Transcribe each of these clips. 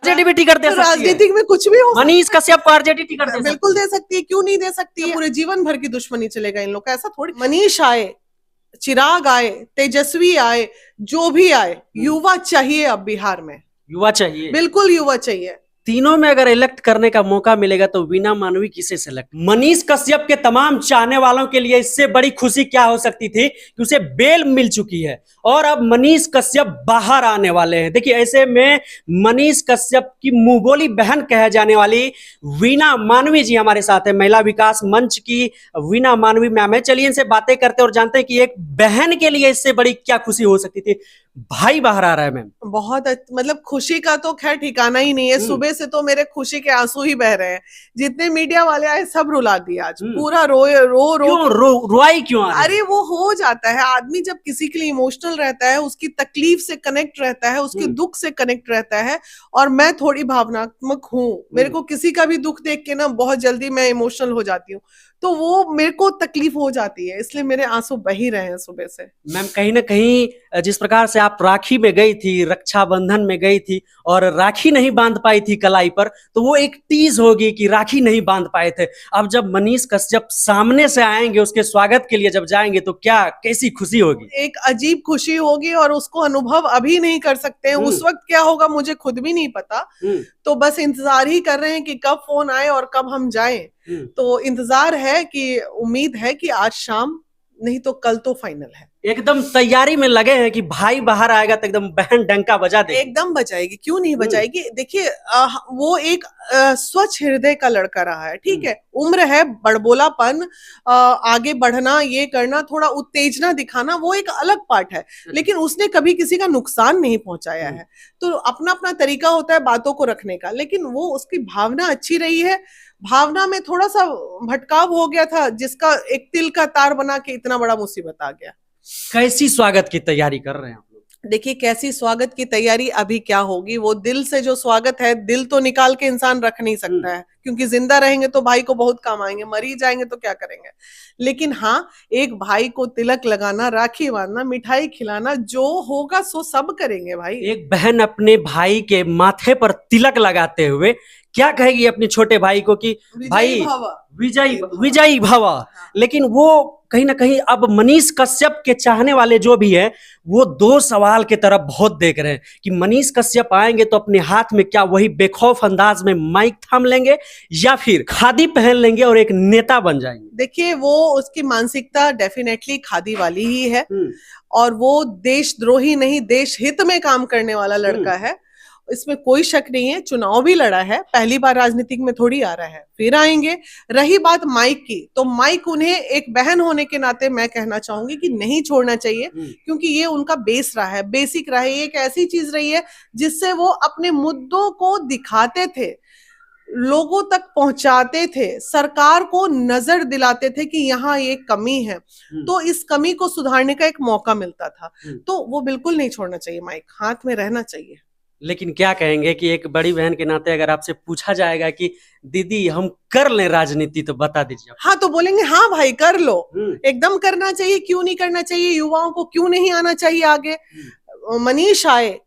RJD भी ticket दे तो सकती है। राजनीतिक में कुछ भी हो सकता मनीष कश्यप को आरजेडी टिकट है। दे बिल्कुल दे सकती है, क्यों नहीं दे सकती है। पूरे जीवन भर की दुश्मनी चलेगा इन लोग का, ऐसा थोड़ी। मनीष आए, चिराग आए, तेजस्वी आए, जो भी आए, युवा चाहिए अब बिहार में। युवा चाहिए, बिल्कुल युवा चाहिए। तीनों में अगर इलेक्ट करने का मौका मिलेगा तो वीणा मानवी किसे सेलेक्ट? मनीष कश्यप के तमाम चाहने वालों के लिए इससे बड़ी खुशी क्या हो सकती थी कि उसे बेल मिल चुकी है और अब मनीष कश्यप बाहर आने वाले हैं। देखिए, ऐसे में मनीष कश्यप की मुंहबोली बहन कहे जाने वाली वीणा मानवी जी हमारे साथ है, महिला विकास मंच की वीणा मानवी मैम है। चलिए इनसे बातें करते और जानते हैं कि एक बहन के लिए इससे बड़ी क्या खुशी हो सकती थी। भाई बाहर आ रहा है मैम। बहुत मतलब खुशी का तो खैर ठिकाना ही नहीं है। सुबह से तो मेरे खुशी के आंसू ही बह रहे हैं। जितने मीडिया वाले आए सब रुला दिया आज, पूरा रोई क्यों आ रही है? अरे वो हो जाता है, आदमी जब किसी के लिए इमोशनल रहता है, उसकी तकलीफ से कनेक्ट रहता है, उसके दुख से कनेक्ट रहता है। और मैं थोड़ी भावनात्मक हूँ, मेरे को किसी का भी दुख देख के ना बहुत जल्दी मैं इमोशनल हो जाती हूँ, तो वो मेरे को तकलीफ हो जाती है, इसलिए मेरे आंसू बह ही रहे हैं सुबह से। मैम, कहीं ना कहीं जिस प्रकार से आप राखी में गई थी, रक्षाबंधन में गई थी और राखी नहीं बांध पाई थी कलाई पर, तो वो एक टीज होगी कि राखी नहीं बांध पाए थे। अब जब मनीष कश्यप सामने से आएंगे, उसके स्वागत के लिए जब जाएंगे, तो क्या कैसी खुशी होगी? एक अजीब खुशी होगी और उसको अनुभव अभी नहीं कर सकते हैं। उस वक्त क्या होगा मुझे खुद भी नहीं पता। तो बस इंतजार ही कर रहे हैं कि कब फोन आए और कब हम जाएं। तो इंतजार है कि उम्मीद है कि आज शाम नहीं तो कल तो फाइनल है। एकदम तैयारी में लगे हैं कि भाई बाहर आएगा तो एकदम बहन डंका बजा दे। एकदम बजाएगी, क्यों नहीं बजाएगी। देखिए वो एक स्वच्छ हृदय का लड़का रहा है, ठीक है। उम्र है, बड़बोलापन, आगे बढ़ना, ये करना, थोड़ा उत्तेजना दिखाना, वो एक अलग पार्ट है। लेकिन उसने कभी किसी का नुकसान नहीं पहुंचाया है। तो अपना अपना तरीका होता है बातों को रखने का, लेकिन वो उसकी भावना अच्छी रही है। भावना में थोड़ा सा भटकाव हो गया था, जिसका एक तिल का तार बना के इतना बड़ा मुसीबत आ गया। कैसी स्वागत की तैयारी कर रहे हैं आप लोग? देखिए, कैसी स्वागत की तैयारी अभी क्या होगी, वो दिल से जो स्वागत है, दिल तो निकाल के इंसान रख नहीं सकता है, क्योंकि जिंदा रहेंगे तो भाई को बहुत काम आएंगे, मरी जाएंगे तो क्या करेंगे। लेकिन हाँ, एक भाई को तिलक लगाना, राखी बांधना, मिठाई खिलाना, जो होगा सो सब करेंगे भाई। एक बहन अपने भाई के माथे पर तिलक लगाते हुए क्या कहेगी अपने छोटे भाई को कि भाई विजयी भव। लेकिन वो कहीं ना कहीं अब मनीष कश्यप के चाहने वाले जो भी है, वो दो सवाल के तरफ बहुत देख रहे हैं कि मनीष कश्यप आएंगे तो अपने हाथ में क्या वही बेखौफ अंदाज में माइक थाम लेंगे या फिर खादी पहन लेंगे और एक नेता बन जाएंगे। देखिए, वो उसकी मानसिकता डेफिनेटली खादी वाली ही है और वो देशद्रोही नहीं, देश हित में काम करने वाला लड़का है, इसमें कोई शक नहीं है। चुनाव भी लड़ा है, पहली बार राजनीतिक में थोड़ी आ रहा है, फिर आएंगे। रही बात माइक की, तो माइक उन्हें एक बहन होने के नाते मैं कहना चाहूंगी कि नहीं छोड़ना चाहिए, क्योंकि ये उनका बेस रहा है, बेसिक रहा है। ये एक ऐसी चीज रही है जिससे वो अपने मुद्दों को दिखाते थे, लोगों तक पहुंचाते थे, सरकार को नजर दिलाते थे कि यहाँ ये कमी है, तो इस कमी को सुधारने का एक मौका मिलता था। तो वो बिल्कुल नहीं छोड़ना चाहिए, माइक हाथ में रहना चाहिए। लेकिन क्या कहेंगे कि एक बड़ी बहन के नाते अगर आपसे पूछा जाएगा कि दीदी हम कर लें राजनीति, तो बता दीजिए। हाँ, तो बोलेंगे हाँ भाई कर लो, एकदम करना चाहिए, क्यों नहीं करना चाहिए। युवाओं को क्यों नहीं आना चाहिए आगे। मनीष आए,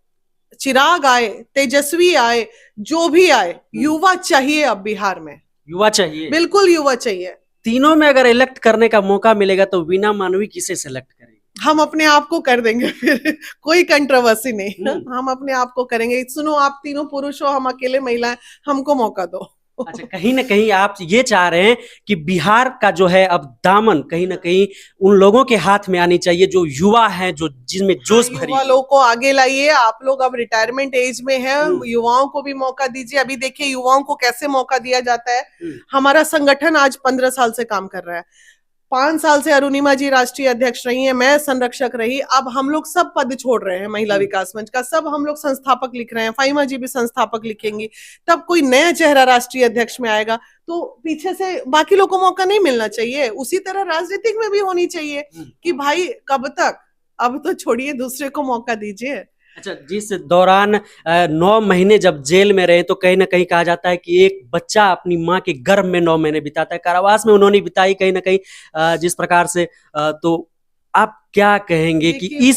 चिराग आए, तेजस्वी आए, जो भी आए, युवा चाहिए अब बिहार में। युवा चाहिए, बिल्कुल युवा चाहिए। तीनों में अगर इलेक्ट करने का मौका मिलेगा तो वीणा मानवी किसे सेलेक्ट करेंगे? हम अपने आप को कर देंगे फिर कोई कंट्रोवर्सी नहीं। हम अपने आप को करेंगे। सुनो, आप तीनों पुरुष हो, हम अकेले महिला, हमको मौका दो। अच्छा, कहीं ना कहीं आप ये चाह रहे हैं कि बिहार का जो है अब दामन कहीं ना कहीं उन लोगों के हाथ में आनी चाहिए जो युवा हैं, जो जिनमें जोश भरी। युवा लोगों को आगे लाइए। आप लोग अब रिटायरमेंट एज में हैं, युवाओं को भी मौका दीजिए। अभी देखिए युवाओं को कैसे मौका दिया जाता है। हमारा संगठन आज 15 साल से काम कर रहा है। 5 साल से अरुणिमा जी राष्ट्रीय अध्यक्ष रही हैं, मैं संरक्षक रही। अब हम लोग सब पद छोड़ रहे हैं महिला विकास मंच का, सब हम लोग संस्थापक लिख रहे हैं। फाइमा जी भी संस्थापक लिखेंगी। तब कोई नया चेहरा राष्ट्रीय अध्यक्ष में आएगा तो पीछे से बाकी लोगों को मौका नहीं मिलना चाहिए। उसी तरह राजनीतिक में भी होनी चाहिए कि भाई कब तक, अब तो छोड़िए, दूसरे को मौका दीजिए। अच्छा, जिस दौरान 9 महीने जब जेल में रहे, तो कहीं ना कहीं कहा जाता है कि एक बच्चा अपनी माँ के गर्भ में 9 महीने बिताता है। कारावास में उन्होंने बिताई कहीं ना कहीं जिस प्रकार से, तो आप क्या कहेंगे कि देखिए,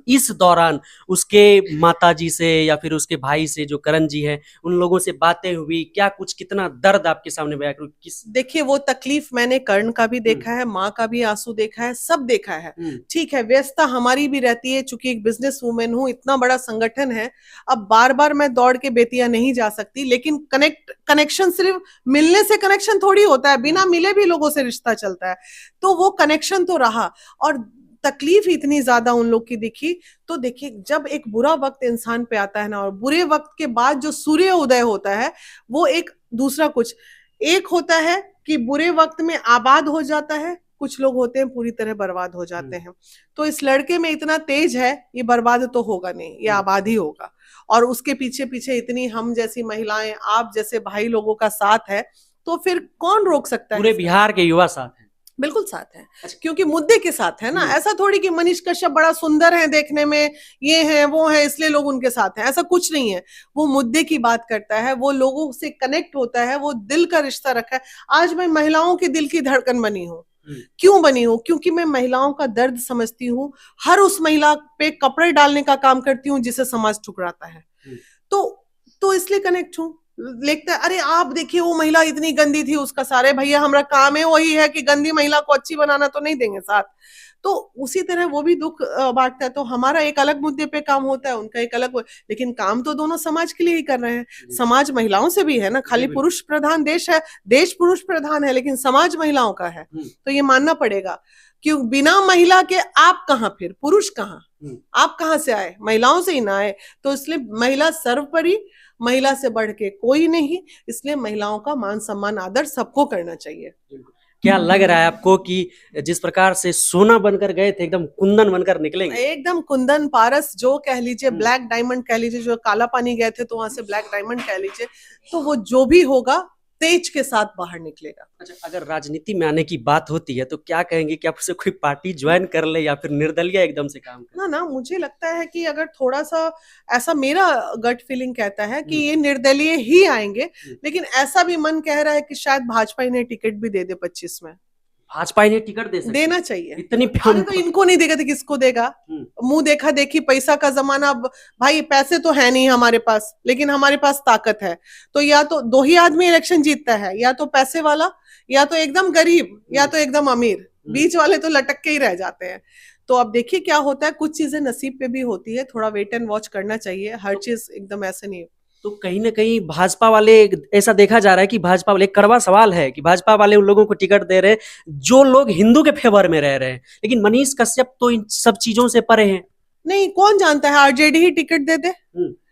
इस दौरान उसके माताजी से या फिर उसके भाई से जो करण जी है उन लोगों से बातें हुई, क्या कुछ कितना दर्द आपके सामने बयां करूं किस। देखिए वो तकलीफ मैंने कर्ण का भी देखा है, माँ का भी आंसू देखा है, सब देखा है। ठीक है, व्यस्तता हमारी भी रहती है, चूंकि एक बिजनेस वूमेन हूँ, इतना बड़ा संगठन है, अब बार बार मैं दौड़ के बेतिया नहीं जा सकती, लेकिन कनेक्शन सिर्फ मिलने से कनेक्शन थोड़ी होता है, बिना मिले भी लोगों से रिश्ता चलता है। तो वो कनेक्शन तो रहा, और तकलीफ इतनी ज्यादा उन लोग की दिखी। तो देखिए, जब एक बुरा वक्त इंसान पे आता है ना, और बुरे वक्त के बाद जो सूर्य उदय होता है, वो एक दूसरा कुछ एक होता है कि बुरे वक्त में आबाद हो जाता है, कुछ लोग होते हैं पूरी तरह बर्बाद हो जाते हैं। तो इस लड़के में इतना तेज है, ये बर्बाद तो होगा नहीं, ये आबाद ही होगा। और उसके पीछे पीछे इतनी हम जैसी महिलाएं, आप जैसे भाई लोगों का साथ है, तो फिर कौन रोक सकता है? पूरे बिहार के युवा साथ हैं। बिल्कुल साथ है, क्योंकि मुद्दे के साथ है ना। ऐसा थोड़ी कि मनीष कश्यप बड़ा सुंदर है देखने में, ये है वो है इसलिए लोग उनके साथ हैं, ऐसा कुछ नहीं है। वो मुद्दे की बात करता है, वो लोगों से कनेक्ट होता है, वो दिल का रिश्ता रखा है। आज मैं महिलाओं के दिल की धड़कन बनी हूँ। क्यों बनी हूँ? क्योंकि मैं महिलाओं का दर्द समझती हूँ, हर उस महिला पे कपड़े डालने का काम करती हूँ जिसे समाज ठुकराता है। तो इसलिए कनेक्ट हूँ। लिखता है, अरे आप देखिए वो महिला इतनी गंदी थी, उसका सारे भैया हमारा काम है वही है कि गंदी महिला को अच्छी बनाना, तो नहीं देंगे साथ। तो उसी तरह वो भी दुख बांटता है। तो हमारा एक अलग मुद्दे पे काम होता है, उनका एक अलग, लेकिन काम तो दोनों समाज के लिए ही कर रहे हैं। समाज महिलाओं से भी है ना, खाली पुरुष प्रधान देश है, देश पुरुष प्रधान है, लेकिन समाज महिलाओं का है। तो ये मानना पड़ेगा, क्यों बिना महिला के आप कहाँ, फिर पुरुष कहाँ, आप कहाँ से आए? महिलाओं से ही ना आए। तो इसलिए महिला सर्वोपरि, महिला से बढ़ के कोई नहीं, इसलिए महिलाओं का मान सम्मान आदर सबको करना चाहिए। क्या लग रहा है आपको कि जिस प्रकार से सोना बनकर गए थे, एकदम कुंदन बनकर निकलेंगे? एकदम कुंदन पारस जो कह लीजिए, ब्लैक डायमंड कह लीजिए, जो काला पानी गए थे तो वहां से ब्लैक डायमंड कह लीजिए, तो वो जो भी होगा तेज के साथ बाहर निकलेगा। अच्छा, अगर राजनीति में आने की बात होती है तो क्या कहेंगे कि आप उसे कोई पार्टी ज्वाइन कर ले या फिर निर्दलीय एकदम से काम करे? ना मुझे लगता है कि अगर थोड़ा सा, ऐसा मेरा गट फीलिंग कहता है कि ये निर्दलीय ही आएंगे, लेकिन ऐसा भी मन कह रहा है कि शायद भाजपा इन्हें टिकट भी दे दे 25 में। भाजपा इन्हें टिकट देना चाहिए। इतनी अरे तो इनको नहीं देगा तो किसको देगा? मुंह देखा देखी, पैसा का जमाना। अब भाई पैसे तो है नहीं हमारे पास, लेकिन हमारे पास ताकत है। तो या तो दो ही आदमी इलेक्शन जीतता है, या तो पैसे वाला, या तो एकदम गरीब, या तो एकदम अमीर। बीच वाले तो लटक के ही रह जाते हैं। तो अब देखिए क्या होता है, कुछ चीजें नसीब पे भी होती है, थोड़ा वेट एंड वॉच करना चाहिए, हर चीज एकदम ऐसे नहीं। तो कहीं ना कहीं भाजपा वाले, ऐसा देखा जा रहा है कि भाजपा वाले, कड़वा सवाल है कि भाजपा वाले उन लोगों को टिकट दे रहे हैं जो लोग हिंदू के फेवर में रह रहे हैं, लेकिन मनीष कश्यप तो इन सब चीजों से परे हैं। नहीं, कौन जानता है, आरजेडी ही टिकट दे दे?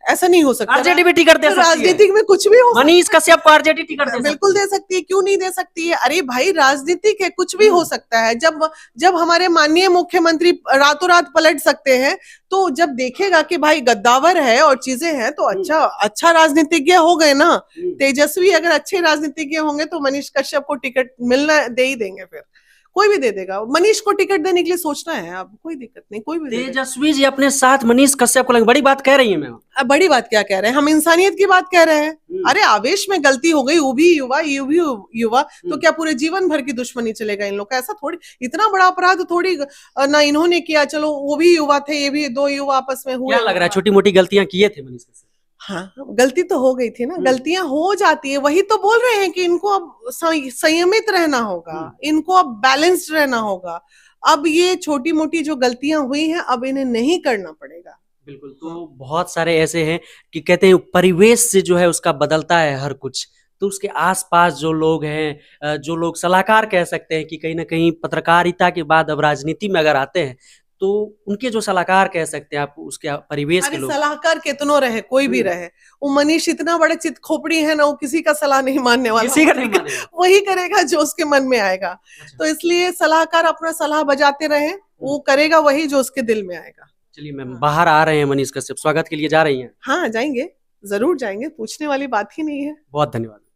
ऐसा नहीं हो सकता। आरजेडी भी टिकट दे सकती है। राजनीति में कुछ भी हो, मनीष कश्यप को आरजेडी टिकट दे बिल्कुल दे सकती है, क्यों नहीं दे सकती है? अरे भाई राजनीति के कुछ भी हो सकता है। जब हमारे माननीय मुख्यमंत्री रातों रात पलट सकते हैं, तो जब देखेगा कि भाई गद्दावर है और चीजें हैं, तो अच्छा राजनीतिज्ञ हो गए ना। तेजस्वी अगर अच्छे राजनीतिज्ञ होंगे तो मनीष कश्यप को टिकट मिलना दे ही देंगे, फिर कोई भी दे देगा। मनीष को टिकट देने के लिए सोचना है, अब कोई दिक्कत नहीं, कोई भी। तेजस्वी जी अपने साथ मनीष कश्यप को, बड़ी बात कह रही है मैम। अब बड़ी बात क्या कह रहे हैं, हम इंसानियत की बात कह रहे हैं। अरे आवेश में गलती हो गई, वो भी युवा, ये भी युवा, तो क्या पूरे जीवन भर की दुश्मनी चलेगा इन लोग का? ऐसा थोड़ी, इतना बड़ा अपराध थोड़ी ना इन्होंने किया। चलो वो भी युवा थे, ये भी, दो युवा आपस में हुए। क्या लग रहा है छोटी मोटी गलतियां किए थे मनीष कश्यप? हाँ, गलती तो हो गई थी ना, गलतियां हो जाती है, वही तो बोल रहे हैं कि इनको अब संयमित रहना होगा, इनको अब बैलेंस्ड रहना होगा। अब ये छोटी मोटी जो गलतियां हुई हैं, अब इन्हें नहीं करना पड़ेगा। बिल्कुल। तो बहुत सारे ऐसे हैं कि कहते हैं परिवेश से जो है उसका बदलता है हर कुछ। तो उसके आसपास जो लोग हैं, जो लोग सलाहकार कह सकते हैं कि कहीं ना कहीं पत्रकारिता के बाद अब राजनीति में अगर आते हैं, तो उनके जो सलाहकार कह सकते हैं आप, उसके परिवेश के लोग। सलाहकार कितनों रहे, कोई भी रहे, वो मनीष इतना बड़े चित खोपड़ी है ना, वो किसी का सलाह नहीं मानने वाला, किसी का नहीं मानेगा। वही करेगा जो उसके मन में आएगा। तो इसलिए सलाहकार अपना सलाह बजाते रहे, वो करेगा वही जो उसके दिल में आएगा। चलिए मैम, बाहर आ रहे हैं मनीष कश्यप, स्वागत के लिए जा रही हैं? हाँ जाएंगे, जरूर जाएंगे, पूछने वाली बात ही नहीं है। बहुत धन्यवाद।